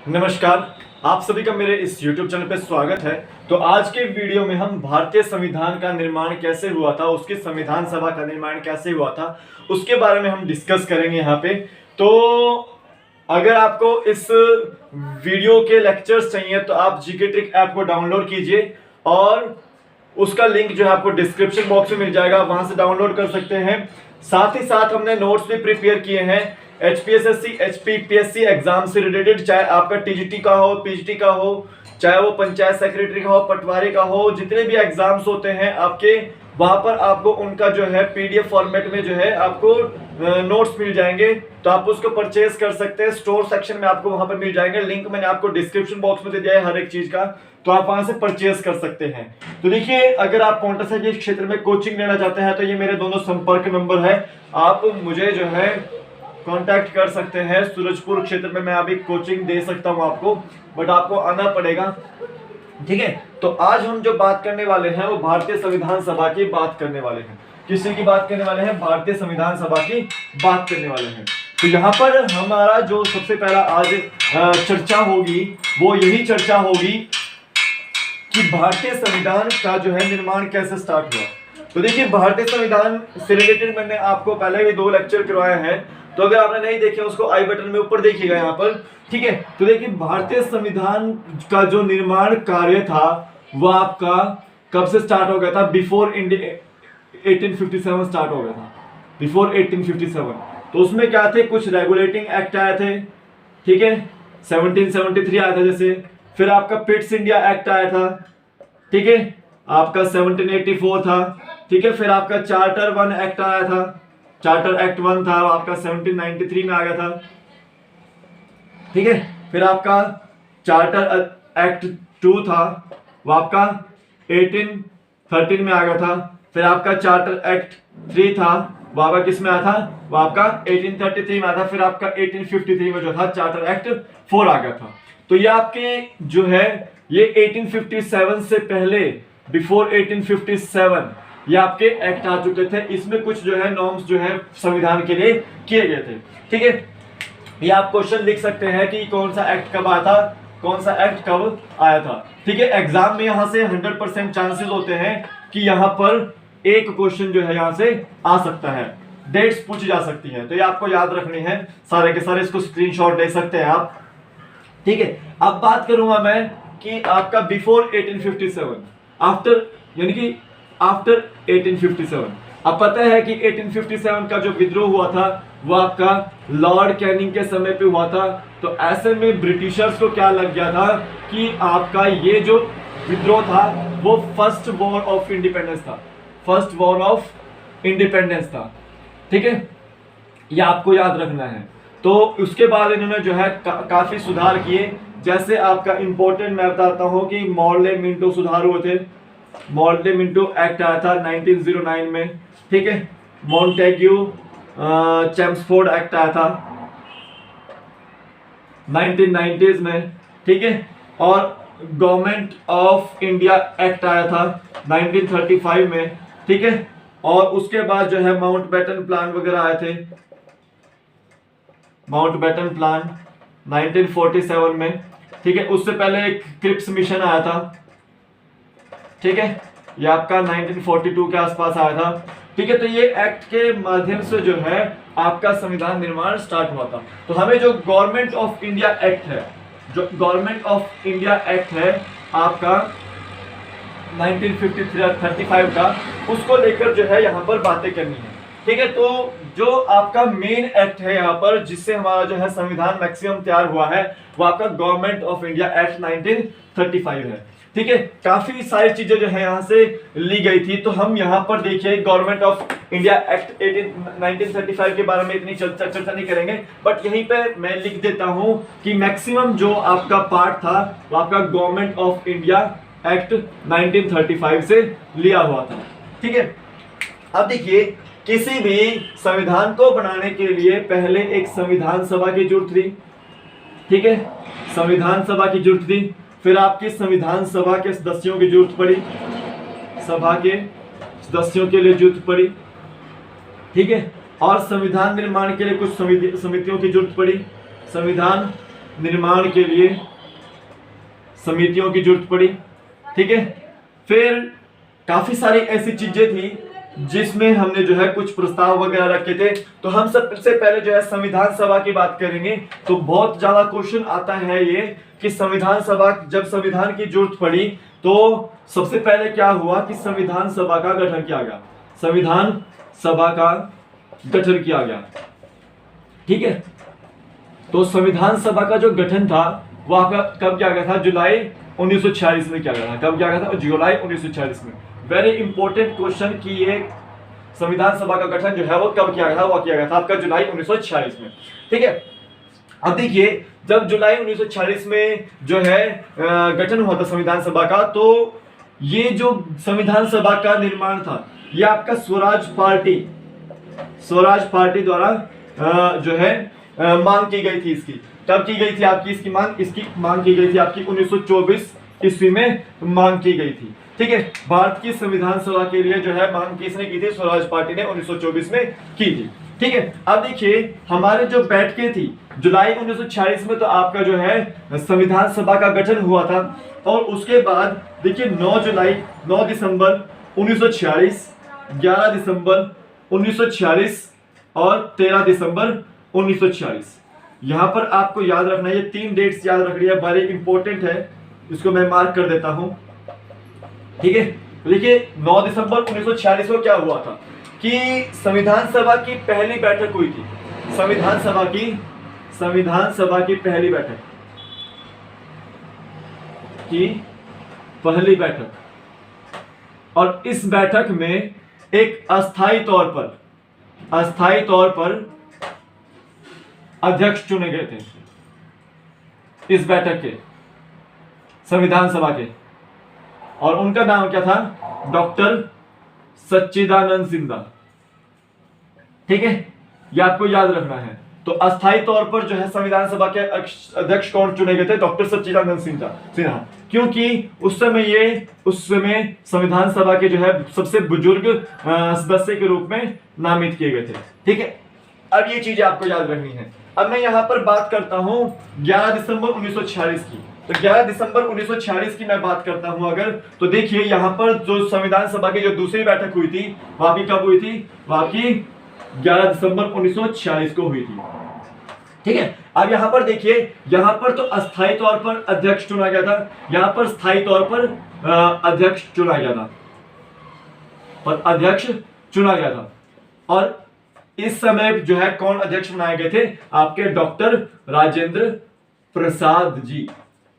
नमस्कार, आप सभी का मेरे इस YouTube चैनल पे स्वागत है। तो आज के वीडियो में हम भारतीय संविधान का निर्माण कैसे हुआ था, उसकी संविधान सभा का निर्माण कैसे हुआ था, उसके बारे में हम डिस्कस करेंगे यहाँ पे। तो अगर आपको इस वीडियो के लेक्चर्स चाहिए तो आप जीके ट्रिक ऐप को डाउनलोड कीजिए और उसका लिंक जो है आपको डिस्क्रिप्शन बॉक्स में मिल जाएगा, वहां से डाउनलोड कर सकते हैं। साथ ही साथ हमने नोट्स भी प्रिपेयर किए हैं एचपीएसएससी एचपीपीएससी एग्जाम से रिलेटेड, चाहे आपका टीजीटी का हो, पीजीटी का हो, चाहे वो पंचायत सेक्रेटरी का हो, पटवारी का हो, जितने भी एग्जाम्स होते हैं आपके, वहां पर आपको उनका जो है पीडीएफ फॉर्मेट में जो है आपको नोट्स मिल जाएंगे। तो आप उसको परचेज कर सकते हैं, स्टोर सेक्शन में आपको वहां पर मिल जाएंगे। लिंक मैंने आपको डिस्क्रिप्शन बॉक्स में दे दिया है हर एक चीज का, तो आप वहां से परचेज कर सकते हैं। तो देखिए, अगर आप पॉइंटर साइंस के क्षेत्र में कोचिंग लेना चाहते हैं तो ये मेरे दोनों संपर्क नंबर है, आप मुझे जो है कांटेक्ट कर सकते हैं। सूरजपुर क्षेत्र में मैं अभी कोचिंग दे सकता हूं आपको, बट आपको आना पड़ेगा, ठीक है। तो आज हम जो बात करने वाले हैं वो भारतीय संविधान सभा की बात करने वाले हैं। किसी की बात करने वाले हैं? भारतीय संविधान सभा की बात करने वाले हैं। तो यहाँ पर हमारा जो सबसे पहला आज चर्चा होगी वो यही चर्चा होगी कि भारतीय संविधान का जो है निर्माण कैसे स्टार्ट हुआ। तो देखिए, भारतीय संविधान से रिलेटेड मैंने आपको पहले भी 2 लेक्चर करवाए हैं, तो अगर आपने नहीं देखे उसको आई बटन में ऊपर देखिएगा यहाँ पर, ठीक है। तो देखिए, भारतीय संविधान का जो निर्माण कार्य था वो आपका कब से स्टार्ट हो गया था? बिफोर 1857 स्टार्ट हो गया था, बिफोर 1857। तो उसमें क्या थे? कुछ रेगुलेटिंग एक्ट आए थे, ठीक है। 1773 आया था जैसे, फिर आपका पिट्स इंडिया एक्ट आया था, ठीक है, आपका 1784 था, ठीक है। फिर आपका चार्टर 1 एक्ट आया था, चार्टर एक्ट 1 था, आपका 1793 में आ गया था, ठीक है। फिर आपका चार्टर एक्ट 2 था, वो आपका 1813 में आ गया था। फिर आपका चार्टर एक्ट 3 था, वो आपका किस में आया था? वो आपका 1833 में आया था। फिर आपका 1853 में जो था चार्टर एक्ट 4 आ गया था। तो ये आपके जो है ये 1857 से पहले, बिफोर 1857 ये आपके एक्ट आ चुके थे। इसमें कुछ जो है नॉर्म्स जो है संविधान के लिए किए गए थे, ठीक है। ये आप क्वेश्चन लिख सकते हैं कि कौन सा एक्ट कब आया था, कौन सा एक्ट कब आया था, ठीक है। एग्जाम में यहां से 100% चांसेस होते हैं कि यहां पर एक क्वेश्चन जो है यहां से आ सकता है, डेट्स पूछी जा सकती हैं, तो ये आपको याद रखनी है सारे के सारे। इसको स्क्रीनशॉट ले सकते हैं आप, ठीक है। अब बात करूंगा मैं कि आपका बिफोर 1857, आफ्टर यानी कि आफ्टर 1857। अब पता है कि 1857 का जो विद्रोह हुआ था वो आपका लॉर्ड कैनिंग के समय पे हुआ था। तो ऐसे में ब्रिटिशर्स को क्या लग गया था कि आपका ये जो विद्रोह था वो फर्स्ट वॉर ऑफ इंडिपेंडेंस था, फर्स्ट वॉर ऑफ इंडिपेंडेंस था, ठीक है। ये आपको याद रखना है। तो उसके बाद इन्होंने जो है काफी सुधार किए। जैसे आपका इंपॉर्टेंट मैं बताता हूं कि मॉर्ले मिंटो सुधार हुए थे। मॉर्ले मिंटो एक्ट आया था 1909 में, ठीक है। मॉन्टेग्यू चैम्सफोर्ड एक्ट आया था 1990s में, ठीक है। और गवर्नमेंट ऑफ इंडिया एक्ट आया था 1935 में, ठीक है। और उसके बाद जो है माउंटबेटन प्लान वगैरह आए थे, माउंटबेटन प्लान 1947 में, ठीक है। उससे पहले एक क्रिप्स मिशन आया था, ठीक है, ये आपका 1942 के आसपास आया था, ठीक है। तो ये एक्ट के माध्यम से जो है आपका संविधान निर्माण स्टार्ट हुआ था। तो हमें जो गवर्नमेंट ऑफ इंडिया एक्ट है, जो गवर्नमेंट ऑफ इंडिया एक्ट है आपका 1935 का, उसको लेकर जो है यहाँ पर बातें करनी है, ठीक है। तो जो आपका मेन एक्ट है यहाँ पर जिससे हमारा जो है संविधान मैक्सिमम तैयार हुआ है वो आपका गवर्नमेंट ऑफ इंडिया एक्ट 1935 है, ठीक है। काफी सारी चीजें जो है यहाँ से ली गई थी। तो हम यहाँ पर देखिए गवर्नमेंट ऑफ इंडिया एक्ट 1935 के बारे में इतनी चर्चा नहीं करेंगे, बट यहीं पे मैं लिख देता हूँ कि मैक्सिमम जो आपका पार्ट था वो आपका गवर्नमेंट ऑफ इंडिया एक्ट 1935 से लिया हुआ था, ठीक है। अब देखिए, किसी भी संविधान को बनाने के लिए पहले एक संविधान सभा की जरूरत थी, ठीक है, संविधान सभा की जरूरत थी। फिर आपकी संविधान सभा के सदस्यों की जरूरत पड़ी, सभा के सदस्यों के लिए जरूरत पड़ी, ठीक है। और संविधान निर्माण के लिए कुछ समितियों की जरूरत पड़ी, संविधान निर्माण के लिए समितियों की जरूरत पड़ी। ठीक है, फिर काफी सारी ऐसी चीजें थी जिसमें हमने जो है कुछ प्रस्ताव वगैरह रखे थे। तो हम सबसे पहले जो है संविधान सभा की बात करेंगे। तो बहुत ज्यादा क्वेश्चन आता है ये कि संविधान सभा, जब संविधान की जरूरत पड़ी तो सबसे पहले क्या हुआ कि संविधान सभा का गठन किया गया। संविधान सभा का गठन किया गया। ठीक है, तो संविधान सभा का जो गठन था वह कब किया गया था? जुलाई 1946 में किया गया था। कब किया गया था? जुलाई 1946 में। वेरी इंपॉर्टेंट क्वेश्चन कि ये संविधान सभा का गठन जो है वो कब किया गया था? वो किया गया था आपका जुलाई 1946 में। ठीक है, अब देखिए जब जुलाई 1946 में जो है गठन हुआ था संविधान सभा का, तो ये जो संविधान सभा का निर्माण था ये आपका स्वराज पार्टी द्वारा जो है मांग की गई थी। इसकी कब की गई थी आपकी इसकी मांग की गई थी आपकी 1924 ईस्वी में मांग की गई थी। ठीक है, भारत की संविधान सभा के लिए जो है मांग किसने की थी? स्वराज पार्टी ने 1924 में की थी। ठीक है, अब देखिए हमारे जो बैठकें थी जुलाई 1946 में, तो आपका जो है संविधान सभा का गठन हुआ था। और उसके बाद देखिए 9 दिसंबर 1946, 11 दिसंबर 1946 और 13 दिसंबर 1946। यहां पर आपको याद रखना, ये 3 डेट्स याद रखनी है, बड़े इंपॉर्टेंट है, इसको मैं मार्क कर देता हूं। ठीक है, देखिए 9 दिसंबर 1946 को क्या हुआ था कि संविधान सभा की पहली बैठक हुई थी। संविधान सभा की पहली बैठक, और इस बैठक में एक अस्थाई तौर पर अध्यक्ष चुने गए थे इस बैठक के, संविधान सभा के, और उनका नाम क्या था? डॉक्टर सच्चिदानंद सिन्हा। ठीक है, ये आपको याद रखना है। तो अस्थायी तौर पर जो है संविधान सभा के अध्यक्ष कौन चुने गए थे? डॉक्टर सच्चिदानंद सिन्हा, क्योंकि उस समय संविधान सभा के जो है सबसे बुजुर्ग सदस्य के रूप में नामित किए गए थे। ठीक है, अब ये चीजें आपको याद रखनी है। अब मैं यहां पर बात करता हूं 11 दिसंबर 1946 की। तो 11 दिसंबर 1946 की मैं बात करता हूं अगर, तो देखिए यहां पर जो संविधान सभा की जो दूसरी बैठक हुई थी वहां की कब हुई थी? वहां की 11 दिसंबर 1946 को हुई थी। ठीक है, अब यहां पर देखिए, यहां पर तो अस्थायी तौर पर अध्यक्ष चुना गया था, यहां पर स्थायी तौर पर अध्यक्ष चुना गया था। और इस समय जो है कौन अध्यक्ष बनाए गए थे? आपके डॉक्टर राजेंद्र प्रसाद जी।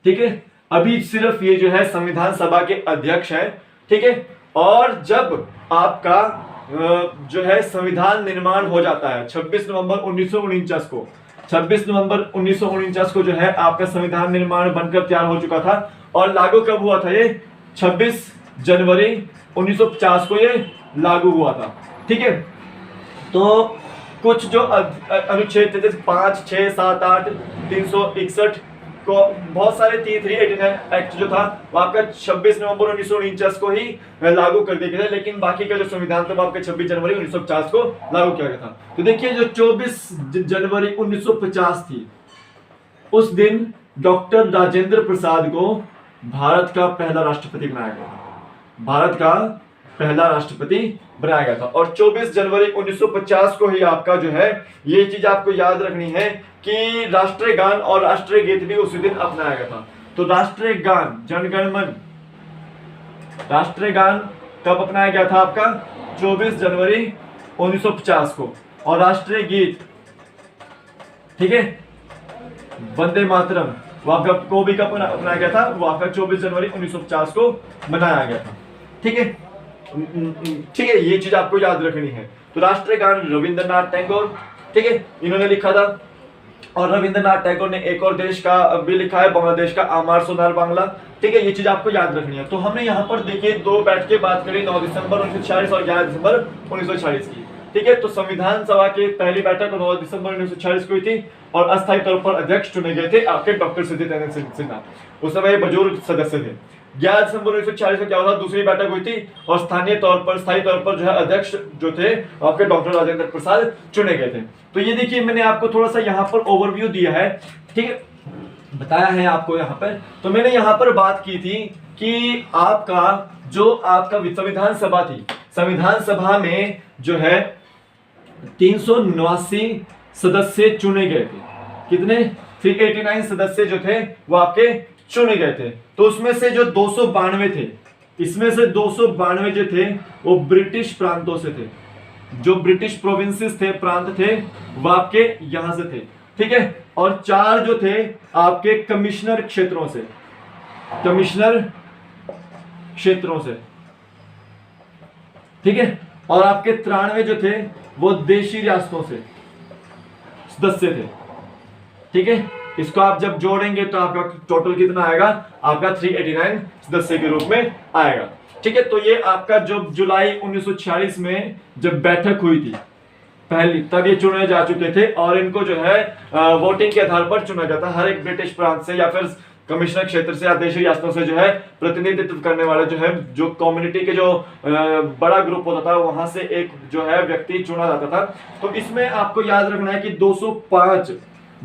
ठीक है, अभी सिर्फ ये जो है संविधान सभा के अध्यक्ष है। ठीक है, और जब आपका जो है संविधान निर्माण हो जाता है 26 नवंबर 1949 को जो है आपका संविधान निर्माण बनकर तैयार हो चुका था। और लागू कब हुआ था? ये 26 जनवरी 1950 को ये लागू हुआ था। ठीक है, तो कुछ जो अनुच्छेद थे 5, 6, 7, 8, 361 को, बहुत सारे 389 एक्ट जो था वो आपका 26 नवंबर 1949 को ही लागू कर दिया गया था, लेकिन बाकी का जो संविधान था वो आपके 26 जनवरी 1950 को लागू किया गया था। तो देखिए जो 24 जनवरी 1950 थी, उस दिन डॉक्टर राजेंद्र प्रसाद को भारत का पहला राष्ट्रपति बनाया गया था। और 24 जनवरी 1950 को ही आपका जो है ये चीज आपको याद रखनी है कि राष्ट्रीय गान और राष्ट्रीय गीत भी उसी दिन अपनाया गया था। तो राष्ट्रीय गान जनगण मन, राष्ट्रीय गान कब अपनाया गया था? आपका 24 जनवरी 1950 को। और राष्ट्रीय गीत, ठीक है, वंदे मातरम, वो आपका को भी कब अपनाया गया था? वो आपका 24 जनवरी 1950 को बनाया गया था। ठीक है, ये चीज आपको याद रखनी है। तो राष्ट्रीय गान रविंद्रनाथ टैगोर, ठीक है, इन्होंने लिखा था। और रविंद्रनाथ टैगोर ने एक और देश का भी लिखा है, बांग्लादेश का, आमार सोनार बांग्ला। ठीक है, ये चीज आपको याद रखनी है। तो हमने यहाँ पर देखिए 2 बैठ के बात करी, 9 दिसंबर 1946 और 11 दिसंबर 1946 की। ठीक है, तो संविधान सभा की पहली बैठक 9 दिसंबर 1946 को हुई थी और अस्थायी तौर पर अध्यक्ष चुने गए थे आपके डॉक्टर सच्चिदानंद सिन्हा। उस समय बुजुर्ग सदस्य थे। 11 दिसंबर 1946 को क्या हुआ? दूसरी बैठक हुई थी और स्थायी तौर पर जो है अध्यक्ष जो थे आपके डॉक्टर राजेंद्र प्रसाद चुने गए थे। तो ये देखिए मैंने आपको थोड़ा सा यहाँ पर ओवरव्यू दिया है। ठीक है, बताया है आपको यहाँ पर। तो मैंने यहाँ पर बात की थी कि आपका जो आपका संविधान सभा थी, संविधान सभा में जो है 379 सदस्य चुने गए थे। कितने? 389 सदस्य जो थे वो आपके चुने गए थे। तो उसमें से जो 292 थे, इसमें से 292 जो थे वो ब्रिटिश प्रांतों से थे। जो ब्रिटिश प्रोविंसेस थे, प्रांत थे, वो आपके यहां से थे, ठीक है। और 4 जो थे आपके कमिश्नर क्षेत्रों से, कमिश्नर क्षेत्रों से, ठीक है। और आपके 93 जो थे वो देशी रियासतों से सदस्य थे, ठीक है। इसको आप जब जोड़ेंगे तो आपका टोटल कितना आएगा? आपका 389 सदस्य के रूप में आएगा, ठीक है। तो ये आपका जो जुलाई 1946 में जब बैठक हुई थी पहली, तब ये चुने जा चुके थे और इनको जो है वोटिंग के आधार पर चुना जाता। हर एक ब्रिटिश प्रांत से या फिर कमिश्नर क्षेत्र से या देशी रियासतों से जो है प्रतिनिधित्व करने वाले जो है, जो कम्युनिटी के जो बड़ा ग्रुप होता था, वहां से एक जो है व्यक्ति चुना जाता था। तो इसमें आपको याद रखना है कि 205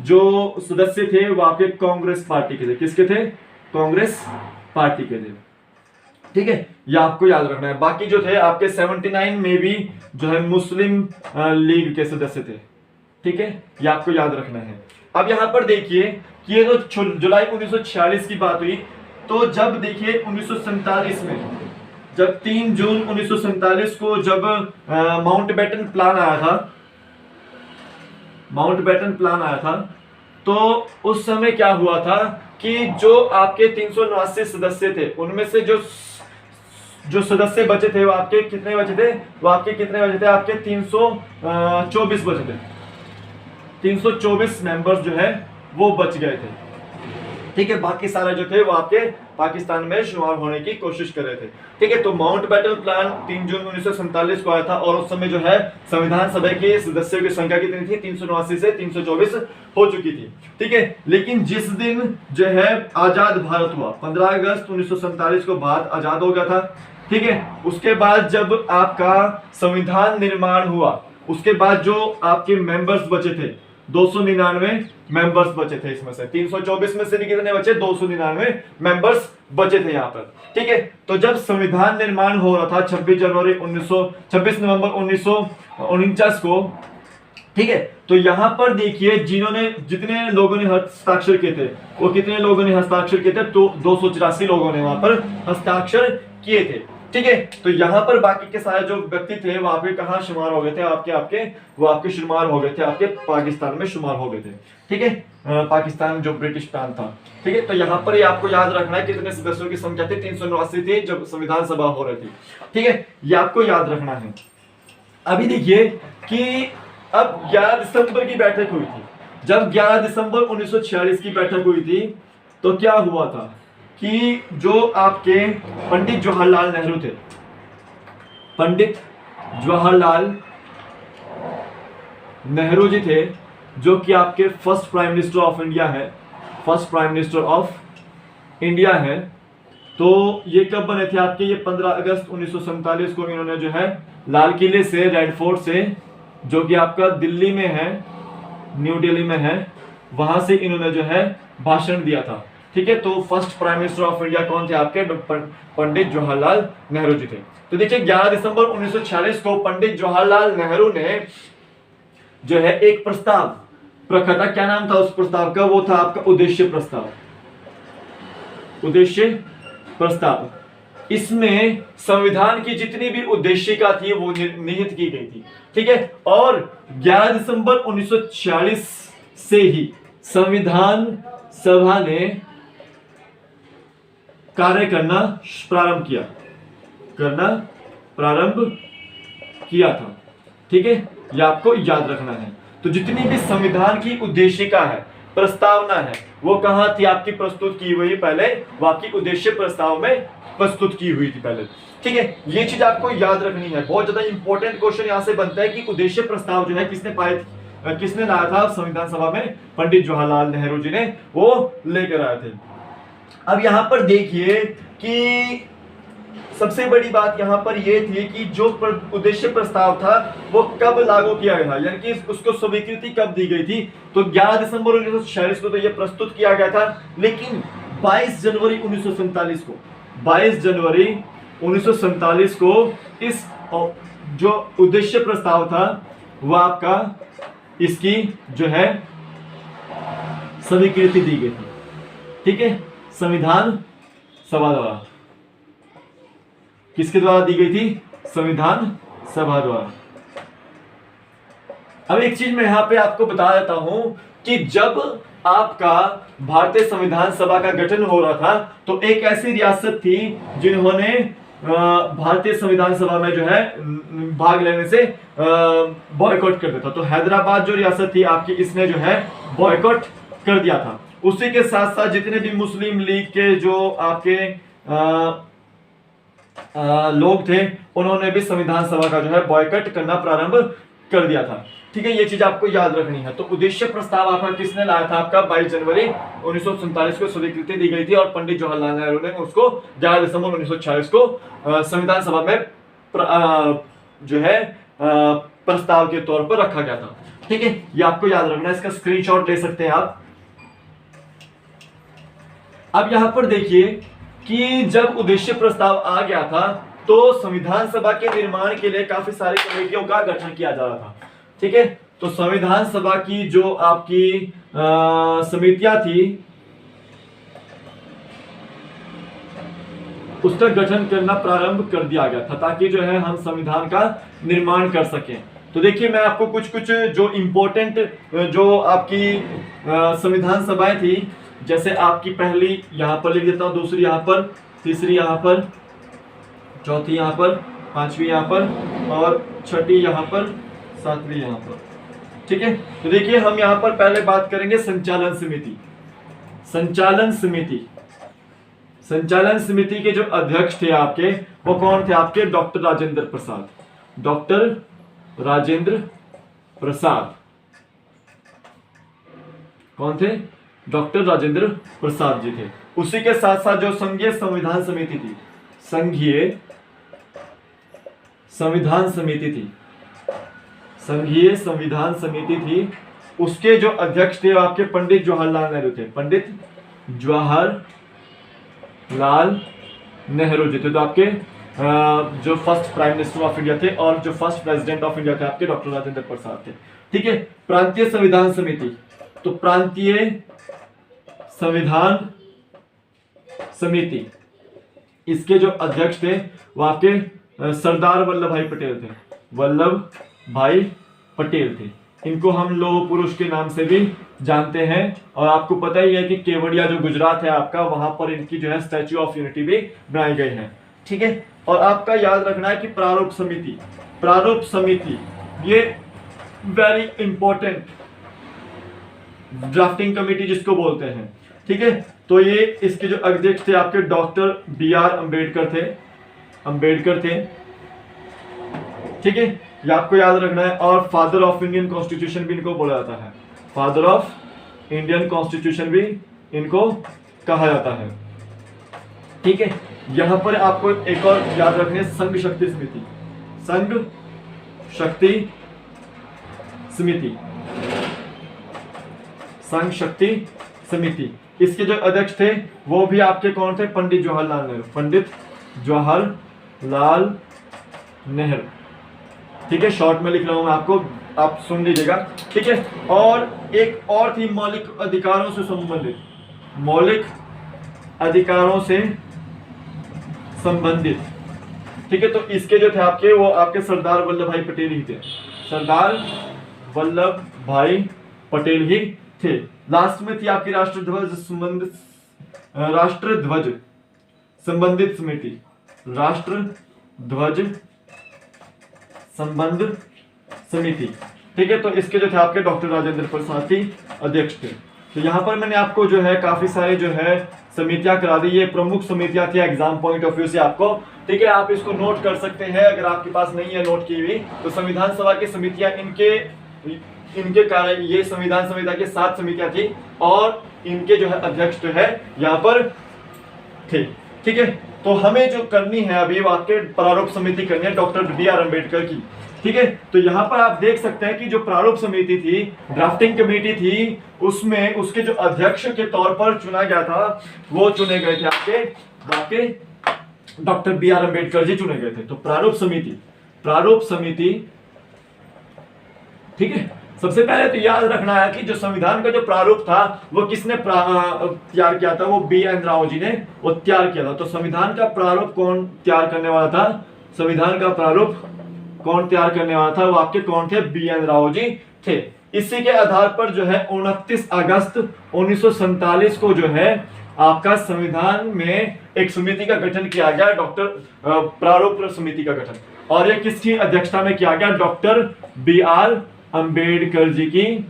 जो सदस्य थे वो आपके कांग्रेस पार्टी के थे। किसके थे? कांग्रेस पार्टी के थे, ठीक है। ये आपको याद रखना है। बाकी जो थे आपके 79 में भी जो है मुस्लिम लीग के सदस्य थे, ठीक है। ये आपको याद रखना है। अब यहां पर देखिए कि ये तो जुलाई 1946 की बात हुई। तो जब देखिए 1947 में, जब 3 जून 1947 को जब माउंटबेटन प्लान आया था, माउंटबेटन प्लान आया था, तो उस समय क्या हुआ था कि जो आपके 379 सदस्य थे उनमें से जो सदस्य बचे थे वो आपके कितने बचे थे? वो आपके कितने बचे थे? आपके 324 बचे थे। 324 मेंबर्स जो है वो बच गए थे, ठीक है। बाकी सारे जो थे वो आपके पाकिस्तान में शुमार होने की कोशिश कर रहे थे, ठीक है। तो माउंटबेटन प्लान 3 जून 1947 को आया था और उस समय जो है संविधान सभा के सदस्यों की संख्या कितनी थी? 379 से 324 हो चुकी थी, ठीक है। लेकिन जिस दिन जो है आजाद भारत हुआ, 15 अगस्त 1947 को भारत आजाद हो गया था, ठीक है। उसके बाद जब आपका संविधान निर्माण हुआ, उसके बाद जो आपके मेंबर्स बचे थे 299 मेंबर्स बचे थे। इसमें से 324 में से भी कितने बचे? 299 मेंबर्स बचे थे यहाँ पर, ठीक है। तो जब संविधान निर्माण हो रहा था 26 नवंबर 1949 को, ठीक है। तो यहां पर देखिए जितने लोगों ने हस्ताक्षर किए थे, वो कितने लोगों ने हस्ताक्षर किए थे? तो 284 लोगों ने वहां पर हस्ताक्षर किए थे, ठीक है। तो यहाँ पर बाकी के सारे जो व्यक्ति थे वो आपके कहाँ शुमार हो गए थे? वो आपके शुमार हो गए थे, आपके पाकिस्तान में शुमार हो गए थे, ठीक है। पाकिस्तान जो ब्रिटिश प्रांत था, ठीक है। तो यहाँ पर ये आपको याद रखना है कितने सदस्यों की संख्या थी? 379 थी जब संविधान सभा हो रही थी, ठीक है। ये आपको याद रखना है। अभी देखिए कि अब 11 दिसंबर की बैठक हुई थी। जब 11 दिसंबर 1946 की बैठक हुई थी तो क्या हुआ था कि जो आपके पंडित जवाहरलाल नेहरू थे, पंडित जवाहरलाल नेहरू जी थे, जो कि आपके first prime minister of India है, first prime minister of India है। तो ये कब बने थे आपके? ये 15 अगस्त 1947 को इन्होंने जो है लाल किले से, रेड फोर्ट से, जो कि आपका दिल्ली में है, न्यू दिल्ली में है, वहां से इन्होंने जो है भाषण दिया था, ठीक है। तो first prime minister of India कौन थे आपके? पंडित जवाहरलाल नेहरू जी थे। तो देखिए 11 दिसंबर 1946 को पंडित जवाहरलाल नेहरू ने जो है एक प्रस्ताव रखा था। क्या नाम था उस प्रस्ताव का? वो था आपका उद्देश्य प्रस्ताव, उद्देश्य प्रस्ताव। इसमें संविधान की जितनी भी उद्देशिका थी वो निहित की गई थी, ठीक है। और 11 दिसंबर 1946 से ही संविधान सभा ने कार्य करना प्रारंभ किया था, ठीक है। ये आपको याद रखना है। तो जितनी भी संविधान की उद्देशिका है, प्रस्तावना है, वो कहां थी आपकी प्रस्तुत की हुई? पहले वो आपकी उद्देश्य प्रस्ताव में प्रस्तुत की हुई थी पहले, ठीक है। ये चीज आपको याद रखनी है। बहुत ज्यादा इंपॉर्टेंट क्वेश्चन यहां से बनता है कि उद्देश्य प्रस्ताव जो है किसने लाया था संविधान सभा में? पंडित जवाहरलाल नेहरू जी ने वो लेकर आए थे। अब यहां पर देखिए कि सबसे बड़ी बात यहाँ पर यह थी कि जो उद्देश्य प्रस्ताव था वो कब लागू किया गया था, यानी कि उसको स्वीकृति कब दी गई थी। तो 11 दिसंबर 1946 को तो ये प्रस्तुत किया गया था, लेकिन 22 जनवरी 1947 को 22 जनवरी 1947 को इस जो उद्देश्य प्रस्ताव था वो आपका इसकी जो है स्वीकृति दी गई थी। ठीक है, संविधान सभा द्वारा। किसके द्वारा दी गई थी? संविधान सभा द्वारा। अब एक चीज मैं यहां पे आपको बता देता हूं कि जब आपका भारतीय संविधान सभा का गठन हो रहा था तो एक ऐसी रियासत थी जिन्होंने भारतीय संविधान सभा में जो है भाग लेने से बॉयकॉट कर दिया था। तो हैदराबाद जो रियासत थी आपकी, इसने जो है बॉयकॉट कर दिया था। उसी के साथ साथ जितने भी मुस्लिम लीग के जो आपके लोग थे उन्होंने भी संविधान सभा का जो है बॉयकॉट करना प्रारंभ कर दिया था। ठीक है, ये चीज आपको याद रखनी है। तो उद्देश्य प्रस्ताव आपका किसने लाया था? आपका 22 जनवरी 1947 को स्वीकृति दी गई थी और पंडित जवाहरलाल नेहरू ने उसको 11 दिसंबर 1946 को संविधान सभा में जो है प्रस्ताव के तौर पर रखा गया था। ठीक है, ये आपको याद रखना है, इसका स्क्रीनशॉट ले सकते हैं आप। अब यहां पर देखिए कि जब उद्देश्य प्रस्ताव आ गया था तो संविधान सभा के निर्माण के लिए काफी सारी कमेटियों का गठन किया जा रहा था। ठीक है, तो संविधान सभा की जो आपकी समितियां थी उसका गठन करना प्रारंभ कर दिया गया था ताकि जो है हम संविधान का निर्माण कर सकें। तो देखिए मैं आपको कुछ जो इंपॉर्टेंट जो आपकी संविधान सभाएं थी, जैसे आपकी पहली यहां पर लिख देता हूं, दूसरी यहां पर, तीसरी यहां पर, चौथी यहां पर, पांचवी यहां पर और छठी यहां पर, सातवीं यहां पर। ठीक है, तो देखिए हम यहां पर पहले बात करेंगे संचालन समिति। संचालन समिति, संचालन समिति के जो अध्यक्ष थे आपके वो कौन थे? आपके डॉक्टर राजेंद्र प्रसाद। डॉक्टर राजेंद्र प्रसाद कौन थे? डॉक्टर राजेंद्र प्रसाद जी थे। उसी के साथ साथ जो संघीय संविधान समिति थी, संघीय संविधान समिति थी, संघीय संविधान समिति थी, उसके जो अध्यक्ष थे वो आपके पंडित जवाहरलाल नेहरू थे। पंडित जवाहरलाल नेहरू जी थे। तो आपके जो first prime minister of India थे और जो फर्स्ट प्रेसिडेंट ऑफ इंडिया थे आपके डॉक्टर राजेंद्र प्रसाद थे। ठीक है, प्रांतीय संविधान समिति, तो प्रांतीय संविधान समिति, इसके जो अध्यक्ष थे वो आपके सरदार वल्लभ भाई पटेल थे। वल्लभ भाई पटेल थे। इनको हम लोह पुरुष के नाम से भी जानते हैं और आपको पता ही है कि केवड़िया जो गुजरात है आपका, वहां पर इनकी जो है स्टैच्यू ऑफ यूनिटी भी बनाई गई है। ठीक है, और आपका याद रखना है कि प्रारूप समिति, प्रारूप समिति ये वेरी इंपॉर्टेंट ड्राफ्टिंग कमेटी जिसको बोलते हैं। ठीक है, तो ये इसके जो अध्यक्ष थे आपके डॉक्टर B.R. अम्बेडकर थे। ठीक है, ये आपको याद रखना है। और फादर ऑफ इंडियन कॉन्स्टिट्यूशन भी इनको बोला जाता है। फादर ऑफ इंडियन कॉन्स्टिट्यूशन भी इनको कहा जाता है। ठीक है, यहां पर आपको एक और याद रखनी है, संघ शक्ति समिति। संघ शक्ति समिति, संघ शक्ति समिति, इसके जो अध्यक्ष थे वो भी आपके कौन थे? पंडित जवाहरलाल नेहरू। पंडित जवाहरलाल नेहरू। ठीक है, शॉर्ट में लिख रहा हूं मैं आपको, आप सुन लीजिएगा। ठीक है, और एक और थी मौलिक अधिकारों से संबंधित, मौलिक अधिकारों से संबंधित। ठीक है, तो इसके जो थे आपके वो आपके सरदार वल्लभ भाई पटेल ही थे। सरदार वल्लभ भाई पटेल ही थे। लास्ट में थी आपकी राष्ट्रध्वज संबंधित समिति, राष्ट्रध्वज संबंध समिति। ठीक है, तो इसके जो थे आपके डॉक्टर राजेंद्र प्रसाद जी अध्यक्ष थे। तो यहाँ पर मैंने आपको जो है काफी सारे जो है समितियां करा दी। ये प्रमुख समितियां थी एग्जाम पॉइंट ऑफ व्यू से आपको। ठीक है, आप इसको नोट कर सकते हैं अगर आपके पास नहीं है नोट की हुई। तो संविधान सभा की समितियां इनके कारण ये संविधान सभा की 7 समितियां थी और इनके जो है अध्यक्ष जो है यहाँ पर थे। ठीक है, तो हमें जो करनी है अभी वाक्य प्रारूप समिति करनी है डॉक्टर BR अम्बेडकर की। ठीक है, तो यहाँ पर आप देख सकते हैं कि जो प्रारूप समिति थी, ड्राफ्टिंग कमेटी थी, उसमें उसके जो अध्यक्ष के तौर पर चुना गया था वो चुने गए थे आपके वाक्य डॉक्टर BR अम्बेडकर जी चुने गए थे। तो प्रारूप समिति, ठीक है, सबसे पहले तो याद रखना है कि जो संविधान का जो प्रारूप था वो किसने तैयार किया था, वो BN राव जी ने वो तैयार किया था। तो संविधान का प्रारूप कौन तैयार करने वाला था, संविधान का प्रारूप कौन तैयार करने वाला था, वो आपके कौन थे, BN राव जी थे। इसी के आधार पर जो है 29 अगस्त 1947 को जो है आपका संविधान में एक समिति का गठन किया गया, डॉक्टर प्रारूप समिति का गठन, और ये किसकी अध्यक्षता में किया गया, डॉक्टर BR अम्बेडकर जी की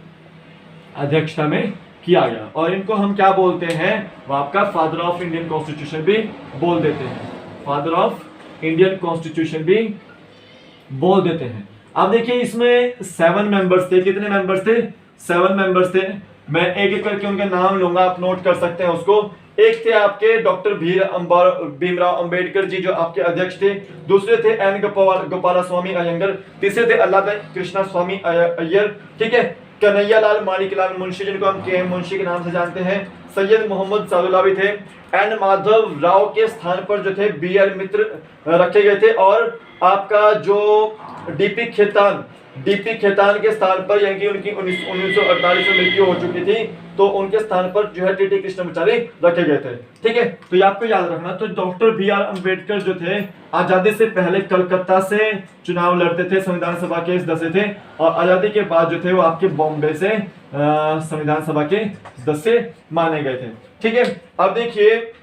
अध्यक्षता में किया गया। और इनको हम क्या बोलते हैं, वो आपका फादर ऑफ इंडियन कॉन्स्टिट्यूशन भी बोल देते हैं, फादर ऑफ इंडियन कॉन्स्टिट्यूशन भी बोल देते हैं। अब देखिए इसमें 7 मेंबर्स थे, कितने मेंबर्स थे, 7 मेंबर्स थे। मैं एक एक करके उनके नाम लूंगा, आप नोट कर सकते हैं उसको। एक थे आपके डॉक्टर भीमराव अंबेडकर जी जो आपके अध्यक्ष थे, दूसरे थे N गोपाला स्वामी अयंगर, तीसरे थे अल्लाह कृष्णा स्वामी अय्यर, ठीक है, कन्हैयालाल माणिकलाल मुंशी जिनको हम के मुंशी के नाम से जानते हैं, सैयद मोहम्मद सादुल्ला भी थे, N माधव राव के स्थान पर जो थे BR मित्र रखे गए थे, और आपका जो DP खेतान के स्थान पर, यानी कि उनकी 1948 में मृत्यु हो चुकी थी, तो उनके स्थान पर जो है TT कृष्णमाचारी रखे गए थे। ठीक है, तो ये आपको याद रखना। तो डॉक्टर BR अम्बेडकर जो थे आजादी से पहले कलकत्ता से चुनाव लड़ते थे, संविधान सभा के सदस्य थे, और आजादी के बाद जो थे वो आपके बॉम्बे से संविधान सभा के सदस्य माने गए थे। ठीक है, अब देखिए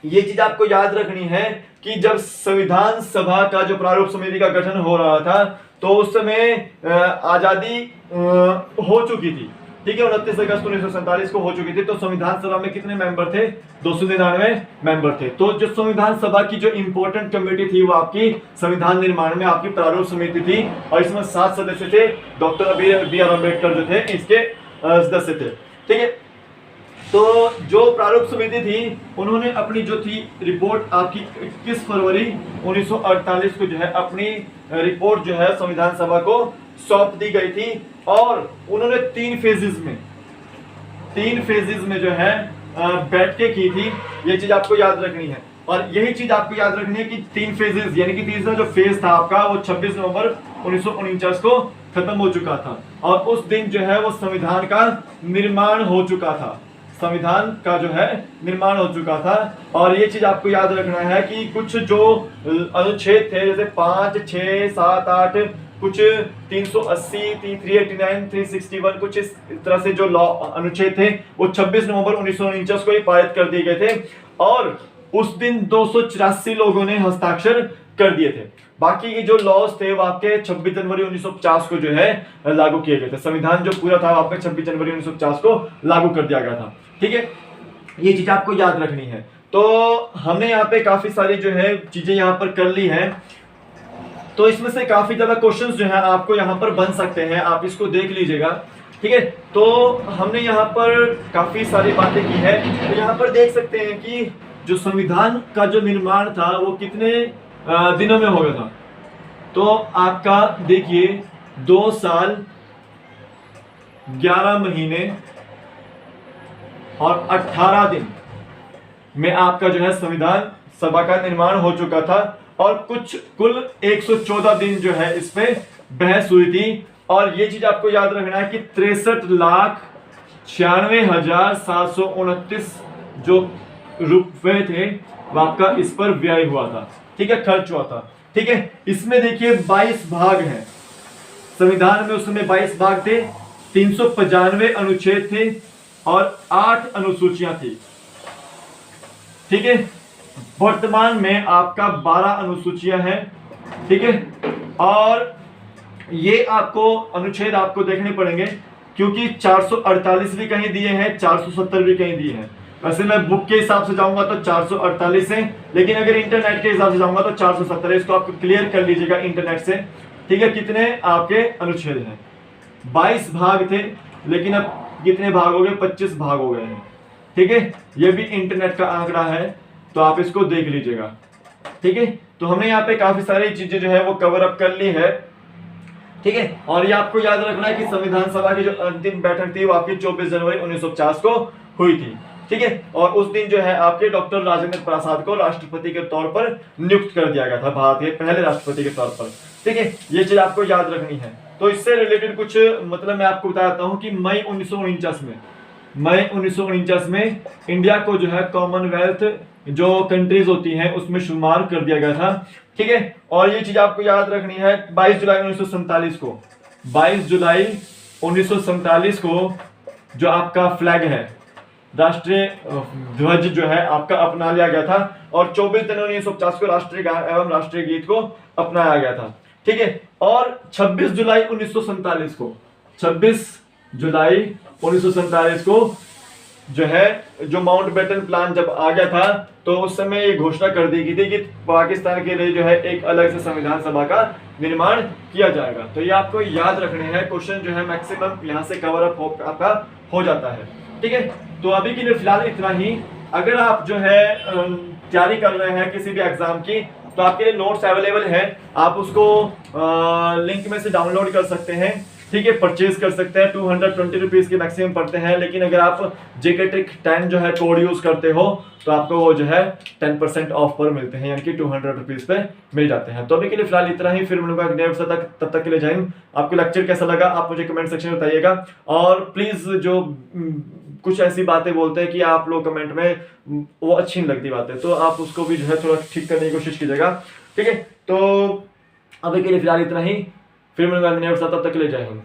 ये चीज आपको याद रखनी है कि जब संविधान सभा का जो प्रारूप समिति का गठन हो रहा था तो उस समय आजादी हो चुकी थी। ठीक है, 29 अगस्त 1947 को हो चुकी थी। तो संविधान सभा में कितने मेंबर थे, 299 मेंबर थे। तो जो संविधान सभा की जो इंपॉर्टेंट कमेटी थी वो आपकी संविधान निर्माण में आपकी प्रारूप समिति थी, और इसमें 7 सदस्य थे। डॉक्टर BR अम्बेडकर जो थे इसके सदस्य थे। ठीक है, तो जो प्रारूप समिति थी उन्होंने अपनी जो थी रिपोर्ट आपकी 21 फरवरी 1948 को जो है अपनी रिपोर्ट जो है संविधान सभा को सौंप दी गई थी, और उन्होंने 3 फेजेस में जो है बैठकें की थी। ये चीज आपको याद रखनी है, और यही चीज आपको याद रखनी है कि 3 फेजेस, यानी कि तीसरा जो फेज था आपका वो 26 नवंबर 1949 को खत्म हो चुका था, और उस दिन जो है वो संविधान का निर्माण हो चुका था, संविधान का जो है निर्माण हो चुका था। और ये चीज आपको याद रखना है कि कुछ जो अनुच्छेद थे जैसे 5, 6, 7, 8, कुछ 380, 389, 361, कुछ इस तरह से जो लॉ अनुच्छेद थे वो 26 नवंबर 1949 को ही पारित कर दिए गए थे, और उस दिन 284 लोगों ने हस्ताक्षर कर दिए थे। बाकी के जो लॉज थे वो आपके 26 जनवरी 1950 को जो है लागू किए गए थे। संविधान जो पूरा था आपके 26 जनवरी 1950 को लागू कर दिया गया था। ठीक है, ये चीज आपको याद रखनी है। तो हमने यहाँ पे काफी सारी जो है चीजें यहाँ पर कर ली हैं, तो इसमें से काफी ज्यादा क्वेश्चंस जो है आपको यहाँ पर बन सकते हैं, आप इसको देख लीजिएगा। ठीक है, तो हमने यहाँ पर काफी सारी बातें की है। तो यहाँ पर देख सकते हैं कि जो संविधान का जो निर्माण था वो कितने दिनों में हो गया था। तो आपका देखिए 2 साल 11 महीने और 18 दिन में आपका जो है संविधान सभा का निर्माण हो चुका था, और कुल 114 दिन जो है इसमें बहस हुई थी। और ये चीज आपको याद रखना है कि 63,96,729 जो रुपए थे वो आपका इस पर व्यय हुआ था। ठीक है, खर्च हुआ था। ठीक है, इसमें देखिए 22 भाग हैं संविधान में, उस समय 22 भाग थे, 395 अनुच्छेद थे और 8 अनुसूचियां थी। ठीक है, वर्तमान में आपका 12 अनुसूचियां हैं। ठीक है, और ये आपको अनुच्छेद आपको देखने पड़ेंगे, क्योंकि 448 भी कहीं दिए हैं, 470 भी कहीं दिए हैं। वैसे मैं बुक के हिसाब से जाऊंगा तो 448 है, लेकिन अगर इंटरनेट के हिसाब से जाऊंगा तो 470 है। इसको आप क्लियर कर लीजिएगा इंटरनेट से। ठीक है, कितने आपके अनुच्छेद हैं, 22 भाग थे, लेकिन अब कितने भाग हो गए, 25 भाग हो गए हैं। ठीक है, ये भी इंटरनेट का आंकड़ा है। तो आप इसको देख लीजिएगा। ठीक है, तो हमने यहाँ पे काफी सारी चीजें जो है वो कवर अप कर ली है। ठीक है, और ये आपको याद रखना है कि संविधान सभा की जो अंतिम बैठक थी वो आपकी 24 जनवरी 1950 को हुई थी। ठीक है, और उस दिन जो है आपके डॉक्टर राजेंद्र प्रसाद को राष्ट्रपति के तौर पर नियुक्त कर दिया गया था, भारत के पहले राष्ट्रपति के तौर पर। ठीक है, ये चीज आपको याद रखनी है। तो इससे रिलेटेड कुछ मतलब मैं आपको बताता हूँ कि मई 1949 में इंडिया को जो है कॉमनवेल्थ जो कंट्रीज होती हैं उसमें शुमार कर दिया गया था। ठीक है, और ये चीज आपको याद रखनी है 22 जुलाई 1947 को, 22 जुलाई 1947 को जो आपका फ्लैग है, राष्ट्रीय ध्वज जो है आपका अपना लिया गया था, और 24 जनवरी 1950 को राष्ट्रीय गान एवं राष्ट्रीय गीत को अपनाया गया था। ठीक है, और 26 जुलाई 1947 को, 26 जुलाई 1947 को जो है जो माउंटबेटन प्लान जब आ गया था तो उस समय ये घोषणा कर दी गई थी कि पाकिस्तान के लिए जो है एक अलग से संविधान सभा का निर्माण किया जाएगा। तो ये आपको याद रखने हैं, क्वेश्चन जो है मैक्सिमम यहाँ से कवर अप आपका हो जाता है। ठीक है, तो अभी के लिए फिलहाल इतना ही। अगर आप जो है तैयारी कर रहे हैं किसी भी एग्जाम की तो आपके लिए नोट्स अवेलेबल है, आप उसको लिंक में से डाउनलोड कर सकते हैं। ठीक है, परचेज कर सकते हैं, 220 रुपीज के मैक्सिमम पड़ते हैं। लेकिन अगर आप जेके ट्रिक 10 जो है कोड यूज करते हो तो आपको वो जो है 10% ऑफ पर मिलते हैं, यानी कि 200 रुपीज पे मिल जाते हैं। तो अभी के लिए फिलहाल इतना ही, फिर मिलूंगा अगले एपिसोड तक। तब तक के लिए जय हिंद। आपको लेक्चर कैसा लगा आप मुझे कमेंट सेक्शन में बताइएगा, और प्लीज जो कुछ ऐसी बातें बोलते हैं कि आप लोग कमेंट में वो अच्छी नहीं लगती बातें, तो आप उसको भी जो है थोड़ा ठीक करने की कोशिश कीजिएगा। ठीक है, तो अभी के लिए फिलहाल इतना ही, फिर मिलूंगा अगले एपिसोड, तब तक के लिए जय हिंद।